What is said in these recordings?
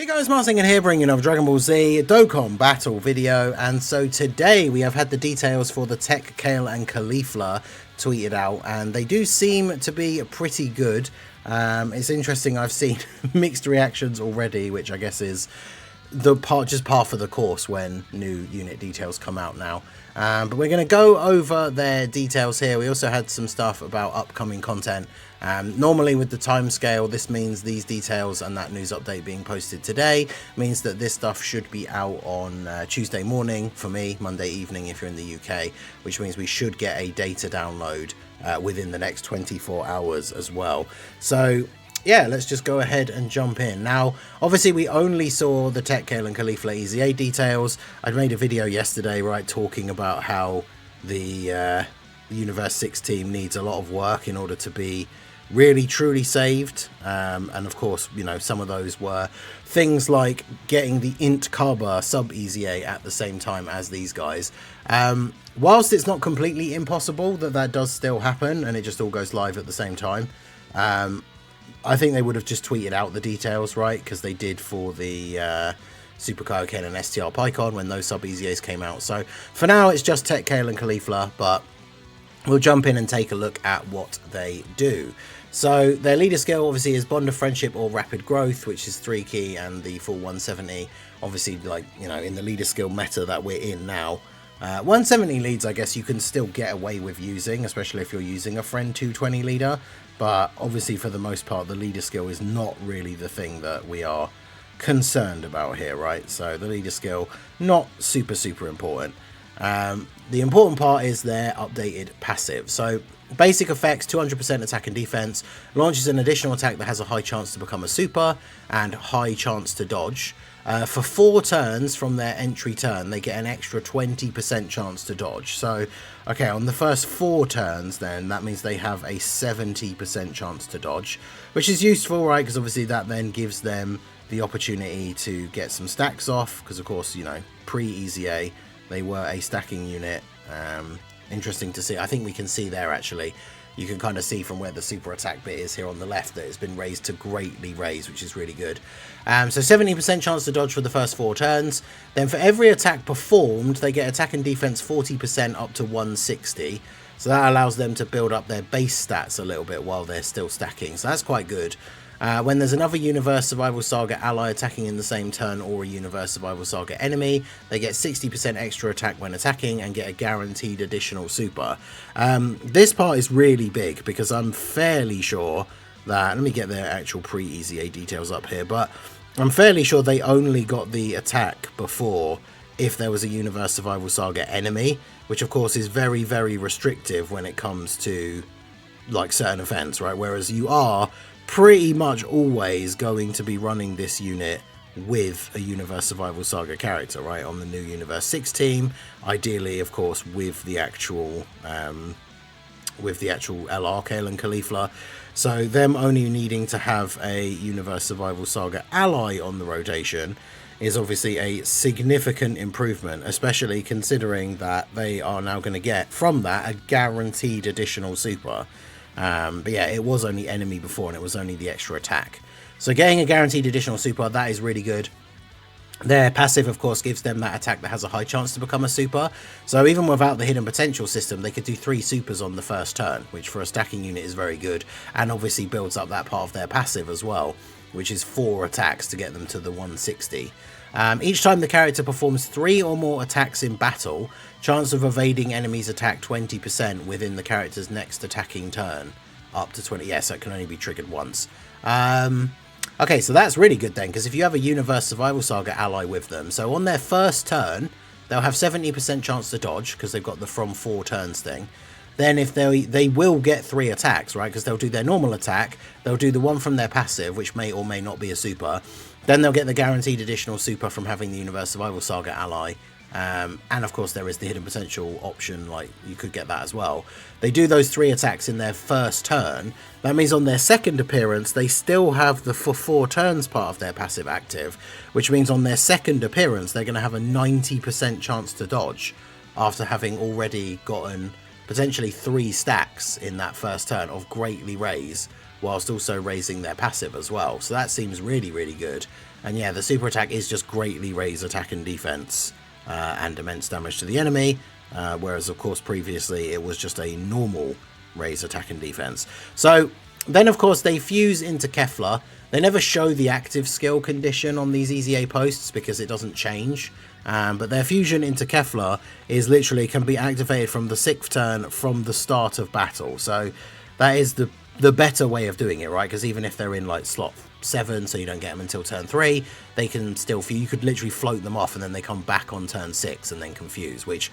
Guys, Marsing here bringing another Dragon Ball Z Dokkan battle video, and so today we have had the details for the TEQ Kale and Caulifla tweeted out, and they do seem to be pretty good. It's interesting, I've seen mixed reactions already, which I guess is the just par for the course when new unit details come out now. But we're going to go over their details here. We also had some stuff about upcoming content. Normally with the time scale, this means these details and that news update being posted today means that this stuff should be out on Tuesday morning for me, Monday evening if you're in the UK, which means we should get a data download within the next 24 hours as well. So yeah, let's just go ahead and jump in. Now, obviously, we only saw the TEQ Kale and Caulifla EZA details. I'd made a video yesterday, right, talking about how the Universe 6 team needs a lot of work in order to be really, truly saved. And of course, you know, some of those were things like getting the Int Carber sub EZA at the same time as these guys. Whilst it's not completely impossible that does still happen and it just all goes live at the same time, I think they would have just tweeted out the details, right? Because they did for the Super Kaioken and STR PyCon when those sub EZAs came out. So for now, it's just TEQ Kale and Caulifla, but we'll jump in and take a look at what they do. So their leader skill obviously is Bond of Friendship or Rapid Growth, which is 3 key and the full 170. Obviously, like, you know, in the leader skill meta that we're in now, 170 leads, I guess you can still get away with using, especially if you're using a friend 220 leader. But obviously, for the most part, the leader skill is not really the thing that we are concerned about here, right? So the leader skill, not super important. The important part is their updated passive. So basic effects, 200% attack and defense, launches an additional attack that has a high chance to become a super and high chance to dodge. For 4 turns from their entry turn, they get an extra 20% chance to dodge. So, okay, on the first 4 turns, then, that means they have a 70% chance to dodge, which is useful, right? Because obviously that then gives them the opportunity to get some stacks off, because of course, you know, pre-EZA, they were a stacking unit. Interesting to see. I think we can see there, actually. You can kind of see from where the super attack bit is here on the left that it's been raised to greatly raise, which is really good. So 70% chance to dodge for the first 4 turns. Then for every attack performed, they get attack and defense 40% up to 160. So that allows them to build up their base stats a little bit while they're still stacking. So that's quite good. When there's another Universe Survival Saga ally attacking in the same turn or a Universe Survival Saga enemy, they get 60% extra attack when attacking and get a guaranteed additional super. This part is really big because I'm fairly sure that, let me get their actual pre-EZA details up here, but I'm fairly sure they only got the attack before if there was a Universe Survival Saga enemy, which of course is very restrictive when it comes to like certain events, right? Whereas you are pretty much always going to be running this unit with a Universe Survival Saga character, right, on the new Universe 6 team, ideally of course with the actual LR Kale and Caulifla. So them only needing to have a Universe Survival Saga ally on the rotation is obviously a significant improvement, especially considering that they are now going to get from that a guaranteed additional super. But yeah, it was only enemy before and it was only the extra attack. So getting a guaranteed additional super, that is really good. Their passive, of course, gives them that attack that has a high chance to become a super. So even without the hidden potential system, they could do 3 supers on the first turn, which for a stacking unit is very good. And obviously builds up that part of their passive as well, which is 4 attacks to get them to the 160. Each time the character performs 3 or more attacks in battle, chance of evading enemies' attack 20% within the character's next attacking turn, up to 20. Yes, that can only be triggered once. Okay, so that's really good then, because if you have a Universe Survival Saga ally with them, so on their first turn, they'll have 70% chance to dodge, because they've got the from 4 turns thing. Then if they will get 3 attacks, right, because they'll do their normal attack, they'll do the one from their passive, which may or may not be a super, then they'll get the guaranteed additional super from having the Universe Survival Saga ally, and of course there is the hidden potential option, like you could get that as well. They do those 3 attacks in their first turn. That means on their second appearance they still have the for 4 turns part of their passive active, which means on their second appearance they're going to have a 90% chance to dodge after having already gotten potentially 3 stacks in that first turn of greatly raise whilst also raising their passive as well. So that seems really, really good. And yeah, the super attack is just greatly raise attack and defense and immense damage to the enemy, whereas of course previously it was just a normal raise attack and defense. So then of course they fuse into Kefla. They never show the active skill condition on these EZA posts because it doesn't change. But their fusion into Kefla is literally can be activated from the 6th turn from the start of battle. So that is the better way of doing it, right? Because even if they're in like slot 7, so you don't get them until turn 3, they can still fuse. You could literally float them off and then they come back on turn 6 and then confuse, which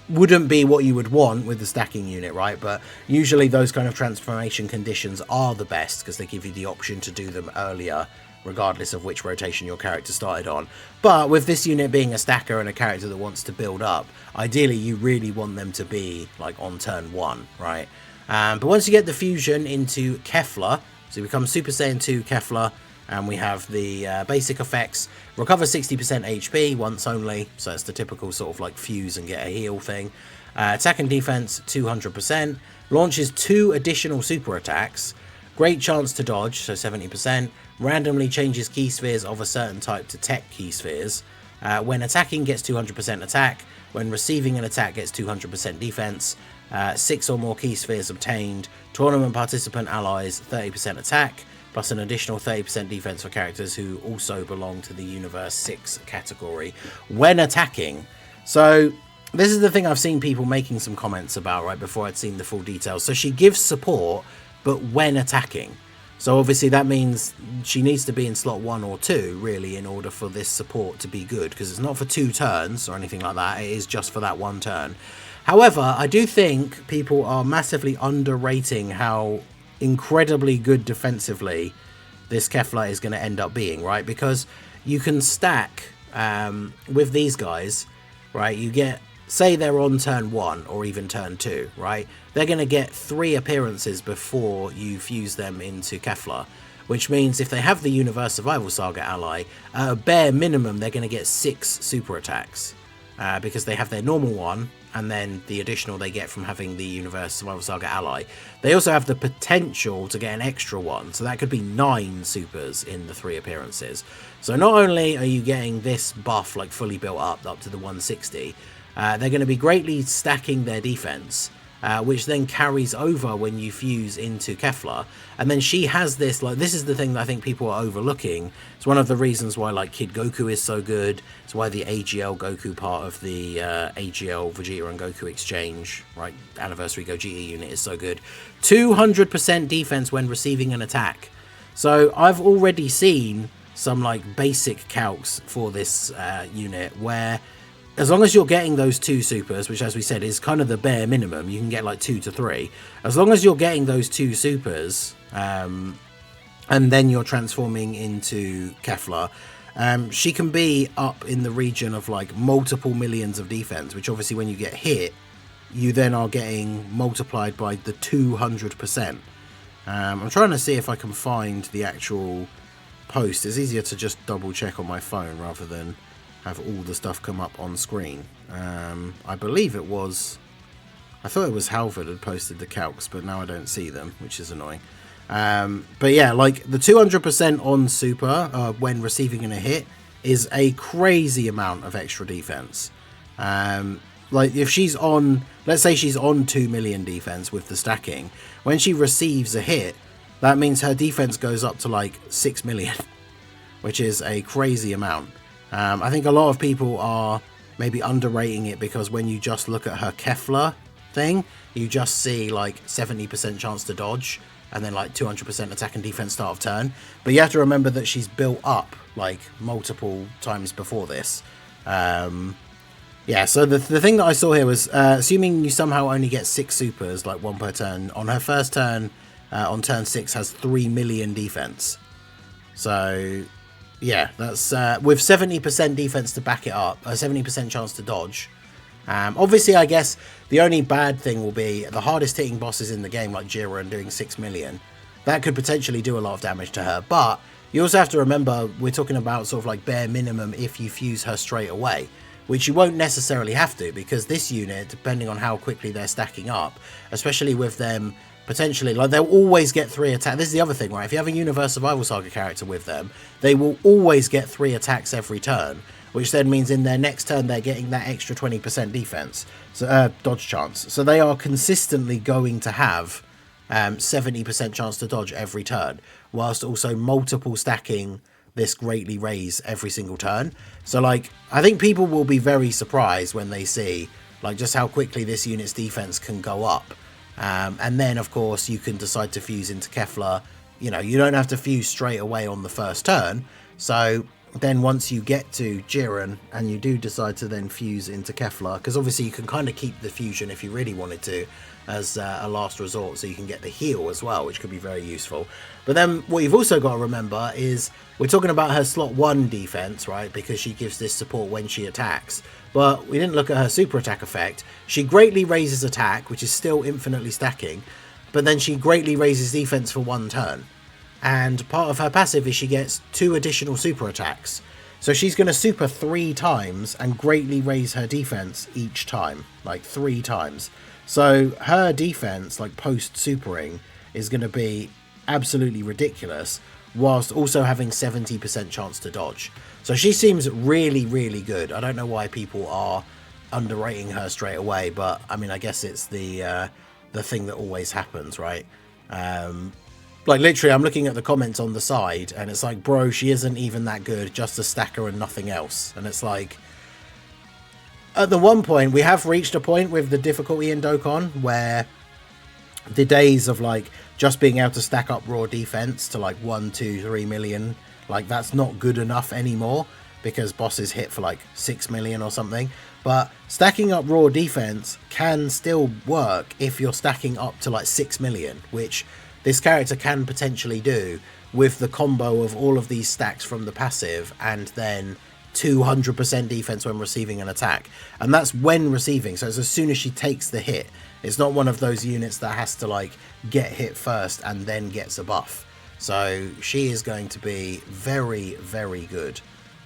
wouldn't be what you would want with the stacking unit, right? But usually those kind of transformation conditions are the best because they give you the option to do them earlier, regardless of which rotation your character started on. But with this unit being a stacker and a character that wants to build up, ideally you really want them to be like on turn 1, right? But once you get the fusion into Kefla, so you become Super Saiyan 2 Kefla, and we have the basic effects: recover 60% HP once only, so it's the typical sort of like fuse and get a heal thing. Attack and defense 200%, launches 2 additional super attacks, great chance to dodge, so 70%, randomly changes key spheres of a certain type to TEQ key spheres. When attacking gets 200% attack, when receiving an attack gets 200% defense, 6 or more key spheres obtained, tournament participant allies 30% attack, plus an additional 30% defense for characters who also belong to the Universe 6 category when attacking. So this is the thing I've seen people making some comments about, right, before I'd seen the full details. So she gives support, but when attacking. So obviously that means she needs to be in slot 1 or 2, really, in order for this support to be good, because it's not for 2 turns or anything like that. It is just for that 1 turn. However, I do think people are massively underrating how incredibly good defensively this Kefla is going to end up being, right? Because you can stack with these guys, right? You get, say they're on turn 1 or even turn 2, right? They're going to get 3 appearances before you fuse them into Kefla, which means if they have the Universe Survival Saga ally, at a bare minimum they're going to get 6 super attacks because they have their normal one and then the additional they get from having the Universe Survival Saga ally. They also have the potential to get an extra one, so that could be 9 supers in the 3 appearances. So not only are you getting this buff like fully built up to the 160, they're going to be greatly stacking their defense, which then carries over when you fuse into Kefla. And then she has this, like, this is the thing that I think people are overlooking. It's one of the reasons why, like, Kid Goku is so good. It's why the AGL Goku part of the AGL Vegeta and Goku exchange, right, Anniversary Gogeta unit is so good. 200% defense when receiving an attack. So I've already seen some, like, basic calcs for this unit where, as long as you're getting those 2 supers, which as we said is kind of the bare minimum, you can get like 2 to 3. As long as you're getting those 2 supers, and then you're transforming into Kefla, she can be up in the region of like multiple millions of defense, which obviously when you get hit, you then are getting multiplied by the 200%. I'm trying to see if I can find the actual post. It's easier to just double check on my phone rather than have all the stuff come up on screen. I believe it was, I thought it was Halford had posted the calcs, but now I don't see them, which is annoying. But yeah, like the 200% on super when receiving in a hit is a crazy amount of extra defense. Like if she's on, let's say she's on 2 million defense with the stacking, when she receives a hit, that means her defense goes up to like 6 million, which is a crazy amount. I think a lot of people are maybe underrating it because when you just look at her Kefla thing, you just see like 70% chance to dodge and then like 200% attack and defense start of turn. But you have to remember that she's built up like multiple times before this. Yeah, so the thing that I saw here was assuming you somehow only get 6 supers, like 1 per turn, on her first turn, on turn 6 has 3 million defense. So yeah, that's with 70% defense to back it up, a 70% chance to dodge. Obviously, I guess the only bad thing will be the hardest hitting bosses in the game, like Jiren doing 6 million. That could potentially do a lot of damage to her. But you also have to remember, we're talking about sort of like bare minimum if you fuse her straight away, which you won't necessarily have to, because this unit, depending on how quickly they're stacking up, especially with them potentially, like, they'll always get 3 attacks. This is the other thing, right? If you have a Universe Survival Saga character with them, they will always get 3 attacks every turn, which then means in their next turn they're getting that extra 20% defense, so dodge chance. So they are consistently going to have 70% chance to dodge every turn, whilst also multiple stacking this greatly raise every single turn. So, like, I think people will be very surprised when they see, like, just how quickly this unit's defense can go up. And then, of course, you can decide to fuse into Kefla. You know, you don't have to fuse straight away on the first turn. So then once you get to Jiren and you do decide to then fuse into Kefla, because obviously you can kind of keep the fusion if you really wanted to as a last resort, so you can get the heal as well, which could be very useful. But then what you've also got to remember is we're talking about her slot 1 defense, right, because she gives this support when she attacks, but we didn't look at her super attack effect. She greatly raises attack, which is still infinitely stacking, but then she greatly raises defense for 1 turn. And part of her passive is she gets 2 additional super attacks. So she's going to super 3 times and greatly raise her defense each time, like 3 times. So her defense, like post supering, is going to be absolutely ridiculous, whilst also having 70% chance to dodge. So she seems really, really good. I don't know why people are underrating her straight away, but I mean, I guess it's the thing that always happens, right? Like, literally, I'm looking at the comments on the side, and it's like, bro, she isn't even that good, just a stacker and nothing else. And it's like, at the one point, we have reached a point with the difficulty in Dokkan where the days of, like, just being able to stack up raw defense to, like, 1, 2, 3 million, like, that's not good enough anymore, because bosses hit for, like, 6 million or something. But stacking up raw defense can still work if you're stacking up to, like, 6 million, which this character can potentially do with the combo of all of these stacks from the passive and then 200% defense when receiving an attack. And that's when receiving, so it's as soon as she takes the hit. It's not one of those units that has to, like, get hit first and then gets a buff. So she is going to be very, very good.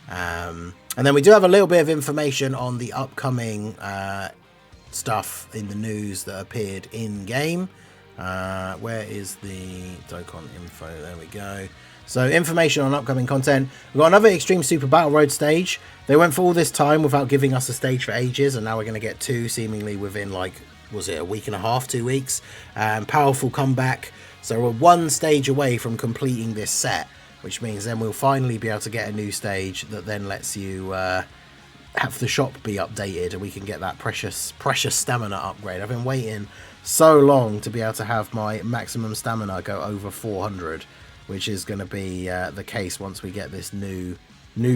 And then we do have a little bit of information on the upcoming stuff in the news that appeared in game. Where is the Dokkan info? There we go. So, information on upcoming content. We've got another Extreme Super Battle Road stage. They went for all this time without giving us a stage for ages, and now we're going to get 2 seemingly within, like, was it a week and a half, 2 weeks? Powerful comeback. So we're 1 stage away from completing this set, which means then we'll finally be able to get a new stage that then lets you have the shop be updated, and we can get that precious stamina upgrade. I've been waiting so long to be able to have my maximum stamina go over 400, which is going to be the case once we get this new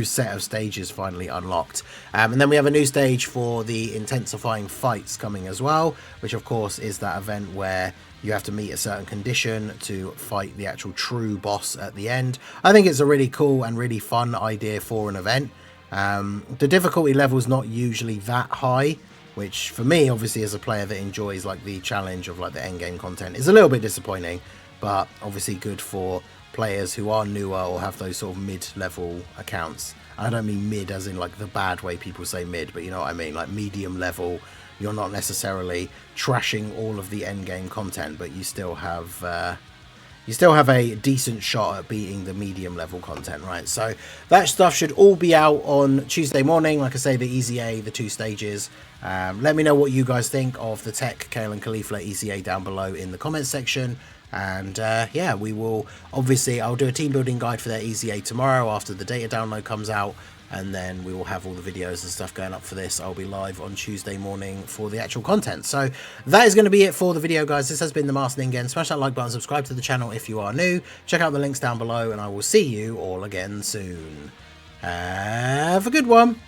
set of stages finally unlocked. And then we have a new stage for the intensifying fights coming as well, which of course is that event where you have to meet a certain condition to fight the actual true boss at the end. I think it's a really cool and really fun idea for an event. The difficulty level is not usually that high, which for me, obviously, as a player that enjoys, like, the challenge of, like, the end game content, is a little bit disappointing, but obviously good for players who are newer or have those sort of mid-level accounts. I don't mean mid as in, like, the bad way people say mid, but you know what I mean, like medium level. You're not necessarily trashing all of the end game content, but you still have a decent shot at beating the medium level content, right? So that stuff should all be out on Tuesday morning. Like I say, the EZA, the 2 stages. Let me know what you guys think of the TEQ Kale and Caulifla EZA down below in the comments section. And yeah, we will obviously, I'll do a team building guide for their EZA tomorrow after the data download comes out. And then we will have all the videos and stuff going up for this. I'll be live on Tuesday morning for the actual content. So that is going to be it for the video, guys. This has been the Master Ningen. Smash that like button, subscribe to the channel if you are new. Check out the links down below, and I will see you all again soon. Have a good one.